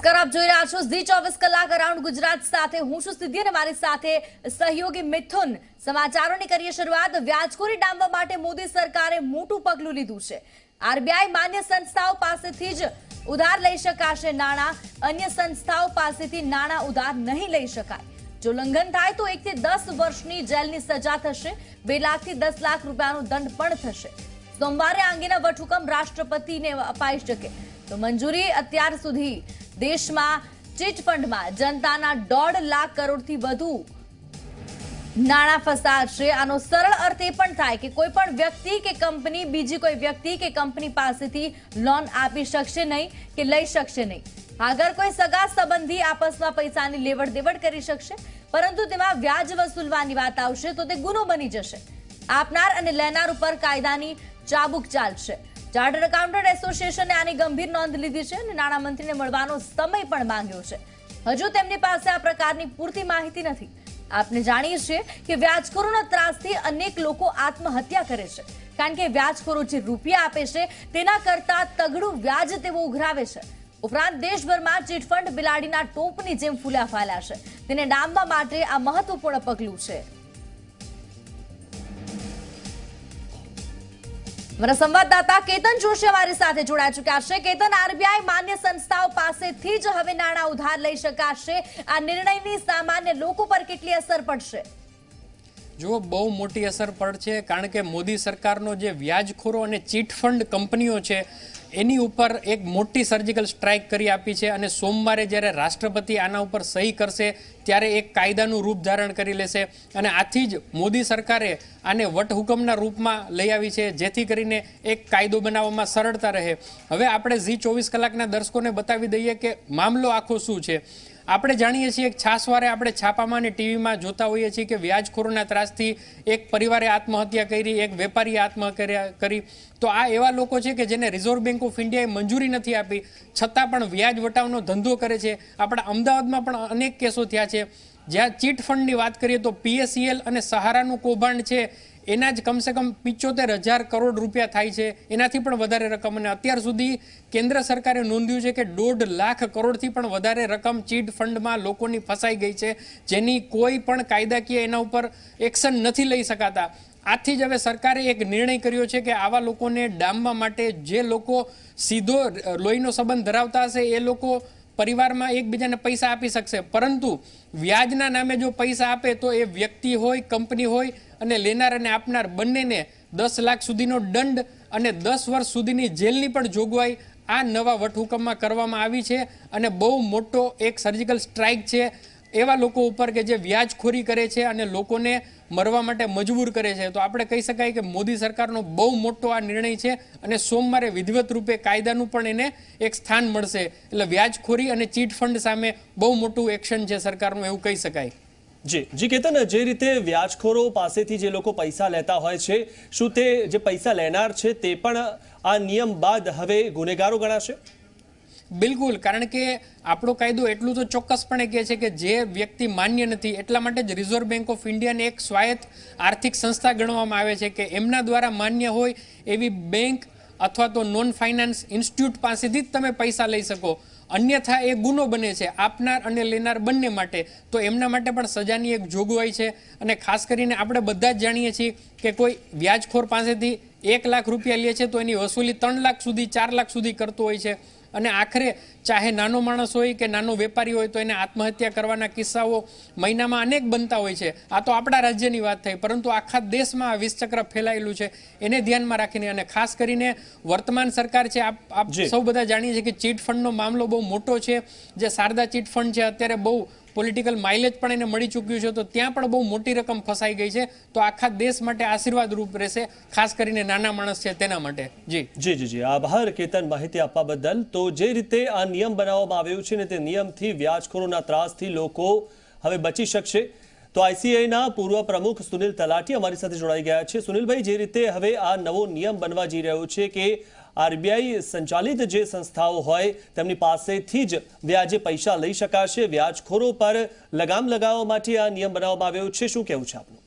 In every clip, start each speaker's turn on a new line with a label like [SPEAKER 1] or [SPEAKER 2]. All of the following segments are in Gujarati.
[SPEAKER 1] નમસ્કાર, આપ જોઈ રહ્યા છો ઝી 24 કલાક અરાઉન્ડ ગુજરાત સાથે હું છું સિદ્ધિ અને મારી સાથે સહયોગી મિથુન। સમાચારોની કરીએ શરૂઆત। વ્યાજખોરી ડામવા માટે મોદી સરકારે મોટું પગલું લીધું છે। આરબીઆઈ માન્ય સંસ્થાઓ પાસેથી જ ઉધાર લઈ શકાશે નાણાં, અન્ય સંસ્થાઓ પાસેથી નાણાં ઉધાર નહીં લઈ શકાય। જો ઉલ્લંઘન થાય તો 1 થી 10 વર્ષની જેલની સજા થશે, 2 લાખથી 10 લાખ રૂપિયાનો દંડ પણ થશે। સોમવારે આ અંગેના વટહુકમ રાષ્ટ્રપતિને અપાઈ શકે તો મંજૂરી। અત્યાર સુધી દેશમાં ચીટ ફંડમાં જનતાના 1.5 લાખ કરોડથી વધુ નાણાં ફસાશે। આનો સરળ અર્થ એ પણ થાય કે કોઈ પણ વ્યક્તિ કે કંપની બીજી કોઈ વ્યક્તિ કે કંપની પાસેથી લોન આપી શકશે નહીં કે લઈ શકશે નહીં। અગર કોઈ સગા સંબંધી આપસમાં પૈસાની લેવડ દેવડ કરી શકશે, પરંતુ તેમાં વ્યાજ વસૂલવાની વાત આવશે તો તે ગુનો બની જશે। આપનાર અને લેનાર ઉપર કાયદાની ચાબુક ચાલશે। ચાર્ટર્ડ એકાઉન્ટન્ટ એસોસિએશને આની ગંભીર નોંધ લીધી છે અને નાણામંત્રીને મળવાનો સમય પણ માંગ્યો છે। હજુ તેમની પાસે આ પ્રકારની પૂરતી માહિતી નથી। આપને જાણીએ છીએ કે વ્યાજખોરોના ત્રાસથી અનેક લોકો આત્મહત્યા કરે છે, કારણ કે વ્યાજખોરો જે રૂપિયા આપે છે તેના કરતા તગડું વ્યાજ તેઓ ઉઘરાવે છે। ઉપરાંત દેશભરમાં ચીટફંડ બિલાડીના ટોપની જેમ ફૂલ્યા ફાલ્યા છે, તેને ડામવા માટે આ મહત્વપૂર્ણ પગલું છે। મારા સંવાદદાતા કેતન જોશી અમારી સાથે જોડાઈ ચૂક્યા છે। કેતન, આરબીઆઈ માન્ય સંસ્થાઓ પાસેથી જ હવે નાણાં ઉધાર લઈ શકાશે। આ નિર્ણયની સામાન્ય લોકો પર કેટલી અસર પડશે?
[SPEAKER 2] જો બહુ મોટી અસર પડશે, કારણ કે મોદી સરકારનો જે વ્યાજખોરો અને ચીટફંડ કંપનીઓ છે એની ઉપર એક મોટી સર્જિકલ સ્ટ્રાઇક કરી આપી છે અને સોમવારે જ્યારે રાષ્ટ્રપતિ આના ઉપર સહી કરશે ત્યારે એક કાયદાનું રૂપ ધારણ કરી લેશે અને આથી જ મોદી સરકારે આને વટહુકમના રૂપમાં લઈ આવી છે, જેથી કરીને એક કાયદો બનાવવામાં સરળતા રહે। હવે આપણે ઝી 24 કલાકના દર્શકોને બતાવી દઈએ કે મામલો આખો શું છે। આપણે જાણીએ છીએ કે છાસવારે આપણે છાપામાં અને ટીવીમાં જોતા હોઈએ છીએ કે વ્યાજખોરોના ત્રાસથી એક પરિવારે આત્મહત્યા કરી, એક વેપારીએ આત્મહત્યા કરી। તો આ એવા લોકો છે કે જેને રિઝર્વ બેંક ઓફ ઇન્ડિયાએ મંજૂરી નથી આપી, છતાં પણ વ્યાજ વટાવનો ધંધો કરે છે। આપણા અમદાવાદમાં પણ અનેક કેસો થયા છે, જ્યાં ચીટ ફંડની વાત કરીએ તો PSEL અને સહારાનું કૌભાંડ છે એના જ કમસે કમ 75,000 કરોડ રૂપિયા થાય છે, એનાથી પણ વધારે રકમ। અને અત્યાર સુધી કેન્દ્ર સરકારે નોંધ્યું છે કે 1.5 લાખ કરોડથી પણ વધારે રકમ ચીટ ફંડમાં લોકોની ફસાઈ ગઈ છે, જેની કોઈ પણ કાયદાકીય એના ઉપર એક્શન નથી લઈ શકાતા। આથી જ હવે સરકારે એક નિર્ણય કર્યો છે કે આવા લોકોને ડામવા માટે જે લોકો સીધો લોહીનો સંબંધ ધરાવતા હશે એ લોકો પરિવારમાં એકબીજાને પૈસા આપી શકશે, પરંતુ વ્યાજના નામે જો પૈસા આપે તો એ વ્યક્તિ હોય, કંપની હોય અને લેનાર અને આપનાર બંનેને 10 લાખ સુધીનો દંડ અને 10 વર્ષ સુધીની જેલની પણ જોગવાઈ આ નવા વટહુકમમાં કરવામાં આવી છે અને બહુ મોટો એક સર્જિકલ સ્ટ્રાઇક છે એવા લોકો ઉપર કે જે વ્યાજખોરી કરે છે અને લોકોને મરવા માટે મજબૂર કરે છે। તો આપણે કહી શકાય કે મોદી સરકારનો બહુ મોટો આ નિર્ણય છે અને સોમવારે વિધિવત રૂપે કાયદાનું પણ એને એક સ્થાન મળશે। એટલે વ્યાજખોરી અને ચીટ ફંડ સામે બહુ મોટું એક્શન છે સરકારનું, એવું કહી શકાય।
[SPEAKER 3] જી કેતન, જે રીતે વ્યાજખોરો પાસેથી જે લોકો પૈસા લેતા હોય છે, શું તે જે પૈસા લેનાર છે તે પણ આ નિયમ બાદ હવે ગુનેગારો ગણાશે?
[SPEAKER 2] બિલકુલ, કારણ કે આપણો કાયદો એટલું તો ચોક્કસપણે કહે છે કે જે વ્યક્તિ માન્ય નથી, એટલા માટે જ રિઝર્વ બેંક ઓફ ઇન્ડિયાને એક સ્વાયત્ત આર્થિક સંસ્થા ગણવામાં આવે છે કે એમના દ્વારા માન્ય હોય એવી બેંક અથવા તો નોન ફાઇનાન્સ ઇન્સ્ટિટ્યૂટ પાસેથી જ તમે પૈસા લઈ શકો, અન્યથા એ ગુનો બને છે આપનાર અને લેનાર બંને માટે। તો એમના માટે પણ સજાની એક જોગવાઈ છે અને ખાસ કરીને આપણે બધા જ જાણીએ છીએ કે કોઈ વ્યાજખોર પાસેથી 1 લાખ રૂપિયા લે છે તો એની વસૂલી 3 લાખ સુધી 4 લાખ સુધી કરતો હોય છે અને આખરે ચાહે નાનો માણસ હોય કે નાનો વેપારી હોય તો એને આત્મહત્યા કરવાના કિસ્સાઓ મહિનામાં અનેક બનતા હોય છે। આ તો આપણા રાજ્યની વાત થઈ, પરંતુ આખા દેશમાં આ વિષચક્ર ફેલાયેલું છે, એને ધ્યાનમાં રાખીને અને ખાસ કરીને વર્તમાન સરકાર છે, આપ સૌ બધા જાણીએ છીએ કે ચીટ ફંડનો મામલો બહુ મોટો છે। જે શારદા ચીટ ફંડ છે અત્યારે બહુ પોલિટિકલ માઇલેજ પણ એને મળી ચૂક્યું છે, તો ત્યાં પણ બહુ મોટી રકમ ફસાઈ ગઈ છે। તો આખા દેશ માટે આશીર્વાદ રૂપ રહેશે, ખાસ કરીને નાના માણસ છે તેના માટે।
[SPEAKER 3] જી આભાર કેતન, માહિતી આપવા બદલ। તો જે રીતે આ નિયમ બનાવવામાં આવ્યું છે ને તે નિયમથી વ્યાજખોરોના ત્રાસથી લોકો હવે બચી શકશે। તો ICAIના પૂર્વ પ્રમુખ સુનિલ તલાટી અમારી સાથે જોડાઈ ગયા છે। સુનિલભાઈ, જે રીતે હવે આ નવો નિયમ બનવા જઈ રહ્યો છે કે આરબીઆઈ સંચાલિત જે સંસ્થાઓ હોય તેમની પાસેથી જ વ્યાજે પૈસા લઈ શકાશે, વ્યાજખોરો પર લગામ લગાવવા માટે આ નિયમ બનાવવામાં આવ્યો છે, શું કહેવું છે આપનું?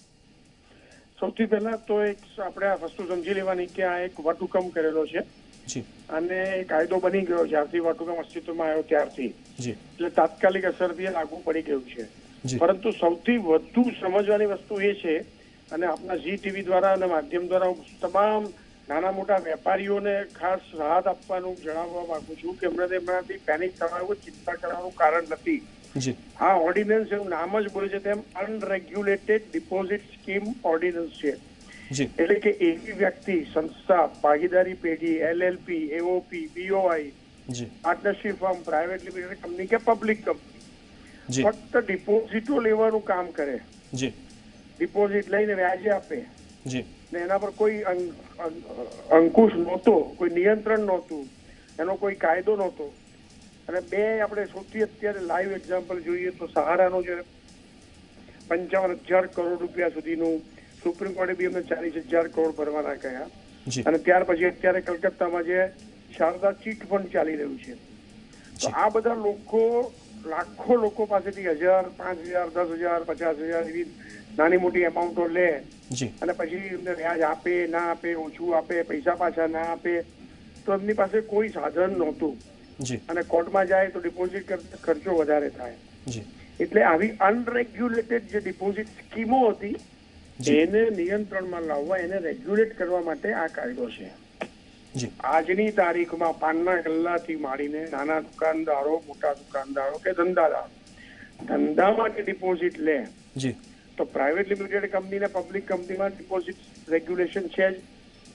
[SPEAKER 4] સૌથી પહેલા તો એક આપણે આ વસ્તુ સમજી લેવાની કે આ એક વટહુકમ કરેલો છે
[SPEAKER 3] જી
[SPEAKER 4] અને એ કાયદો બની ગયો જ્યારથી વટહુકમ અસ્તિત્વમાં આવ્યો ત્યારથી,
[SPEAKER 3] જી
[SPEAKER 4] એટલે તાત્કાલિક અસરથી એ લાગુ પડી ગયું છે.
[SPEAKER 3] જી.
[SPEAKER 4] પરંતુ સૌથી વધુ સમજવાની વસ્તુ એ છે, અને આપણા ઝી ટીવી દ્વારા અને માધ્યમ દ્વારા હું તમામ નાના મોટા વેપારીઓને ખાસ રાહત આપવાનું જણાવવા માંગુ છું કે એમનાથી પેનિક થવાનું, ચિંતા કરવાનું કારણ નથી.
[SPEAKER 3] જી
[SPEAKER 4] આ ઓર્ડિનન્સ એવું નામ જ બોલે છે તેમ અનરેગ્યુલેટેડ ડિપોઝિટ સ્કીમ ઓર્ડિનન્સ છે.
[SPEAKER 3] જી
[SPEAKER 4] એટલે કે એવી વ્યક્તિ, સંસ્થા, ભાગીદારી પેઢી, LLP, AOP, BOI,
[SPEAKER 3] જી
[SPEAKER 4] partnership firm, private limited company કે પબ્લિક કંપની
[SPEAKER 3] જી
[SPEAKER 4] ફક્ત ડિપોઝિટો લેવાનું કામ કરે,
[SPEAKER 3] જી
[SPEAKER 4] ડિપોઝિટ લઈને વ્યાજે આપે,
[SPEAKER 3] જી
[SPEAKER 4] ને એના પર કોઈ અંકુશ નહોતો, કોઈ નિયંત્રણ નહોતું, એનો કોઈ કાયદો નહોતો. અને આપણે સૌથી અત્યારે લાઈવ એક્ઝામ્પલ જોઈએ તો સહારાનો જે 55,000 કરોડ રૂપિયા સુધીનું સુપ્રીમ કોર્ટે બી એમને 40,000 કરોડ ભરવાના કહ્યા.
[SPEAKER 3] જી
[SPEAKER 4] અને ત્યાર પછી અત્યારે કલકત્તામાં જે શારદા ચીટ ફંડ ચાલી રહ્યું છે, તો આ બધા લોકો, લાખો લોકો પાસેથી 1,000, 5,000, 10,000, 50,000 એવી નાની મોટી એમાઉન્ટો લે
[SPEAKER 3] જી
[SPEAKER 4] અને પછી એમને વ્યાજ આપે ના આપે, ઓછું આપે, પૈસા પાછા ના આપે, તો એમની પાસે કોઈ સાધન નહોતું.
[SPEAKER 3] જી
[SPEAKER 4] અને કોર્ટમાં જાય તો ડિપોઝિટ કરતા ખર્ચો વધારે થાય.
[SPEAKER 3] જી
[SPEAKER 4] એટલે આવી અનરેગ્યુલેટેડ જે ડિપોઝિટ સ્કીમો હતી એને નિયંત્રણમાં લાવવા, એને રેગ્યુલેટ કરવા માટે આ કાયદો છે.
[SPEAKER 3] જી
[SPEAKER 4] આજની તારીખમાં પાનના ગલ્લાથી માંડીને નાના દુકાનદારો, મોટા દુકાનદારો કે ધંધાદારો ધંધા માટે ડિપોઝિટ લે
[SPEAKER 3] જી
[SPEAKER 4] તો પ્રાઇવેટ લિમિટેડ કંપની ને પબ્લિક કંપનીમાં ડિપોઝિટ રેગ્યુલેશન છે જ,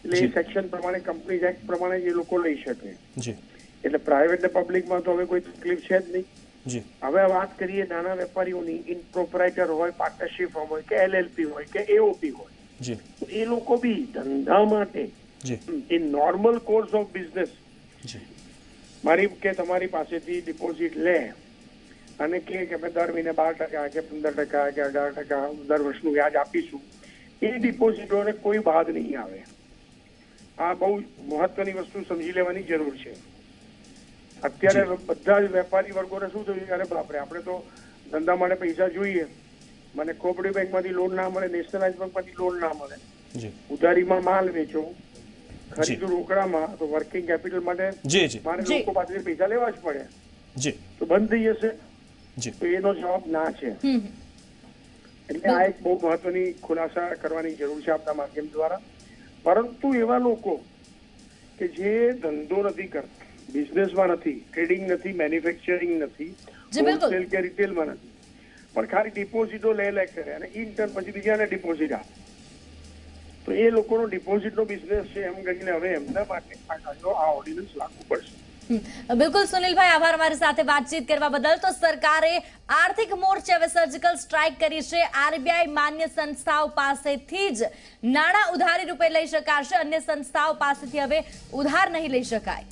[SPEAKER 4] એટલે એ સેક્શન પ્રમાણે, કંપની એક્ટ પ્રમાણે એ લોકો લઈ શકે.
[SPEAKER 3] જી
[SPEAKER 4] એટલે પ્રાઇવેટ ને પબ્લિકમાં તો હવે કોઈ તકલીફ છે જ નહીં.
[SPEAKER 3] જી
[SPEAKER 4] હવે વાત કરીએ નાના વેપારીઓની, ઇન પ્રોપરાઇટર હોય, પાર્ટનરશિપ હોય કે LLP હોય કે AOP હોય,
[SPEAKER 3] જી
[SPEAKER 4] તો એ લોકો બી ધંધા માટે
[SPEAKER 3] જી
[SPEAKER 4] in normal course of business
[SPEAKER 3] જી
[SPEAKER 4] મારી કે તમારી પાસેથી ડિપોઝિટ લે અને કે અમે દર મહિને 12% કે 15% કે 18% દર વર્ષનું વ્યાજ આપીશું, એ ડિપોઝિટોને કોઈ બાદ નહીં આવે. આ બહુ મહત્વની વસ્તુ સમજી લેવાની જરૂર છે. અત્યારે બધા જ વેપારી વર્ગોને શું થયું, અરે બાપરે, આપણે તો ધંધા માટે પૈસા જોઈએ, મને કોઓપરેટિવ બેંકમાંથી લોન ના મળે, નેશનલાઇઝ બેંકમાંથી લોન ના મળે,
[SPEAKER 3] જી
[SPEAKER 4] ઉધારીમાં માલ વેચો, ખરીદું રોકડામાં, તો વર્કિંગ કેપિટલ માટે
[SPEAKER 3] જી જી
[SPEAKER 4] મારે
[SPEAKER 1] જી.
[SPEAKER 4] લોકો પાસેથી પૈસા લેવા જ પડે,
[SPEAKER 3] જી
[SPEAKER 4] તો બંધ થઈ જશે.
[SPEAKER 3] જી
[SPEAKER 4] તો એનો જવાબ ના છે. એટલે આ એક બહુ મહત્વની ખુલાસા કરવાની જરૂર છે આપણા માધ્યમ દ્વારા. પરંતુ એવા લોકો કે જે ધંધો નથી કરતા, બિઝનેસમાં નથી, ટ્રેડિંગ નથી, મેન્યુફેક્ચરિંગ નથી,
[SPEAKER 1] જી, બિલકુલ.
[SPEAKER 4] હોલસેલ કે રિટેલમાં નથી, પણ ખાલી ડિપોઝિટો લે કરે અને ઇન ટર્ન પછી બીજાને ડિપોઝિટ આપે, તો એ લોકોનો ડિપોઝિટનો બિઝનેસ છે એમ કરીને હવે એમના માટે આ કાયદો, આ ઓર્ડિનન્સ લાગુ પડશે.
[SPEAKER 1] બિલકુલ સુનિલભાઈ, આભાર અમારી સાથે વાતચીત કરવા બદલ. તો સરકારે આર્થિક મોરચે હવે સર્જિકલ સ્ટ્રાઇક કરી છે. RBI માન્ય સંસ્થાઓ પાસેથી જ નાણાં ઉધારી રૂપે લઈ શકાશે, અન્ય સંસ્થાઓ પાસેથી હવે ઉધાર નહીં લઈ શકાય.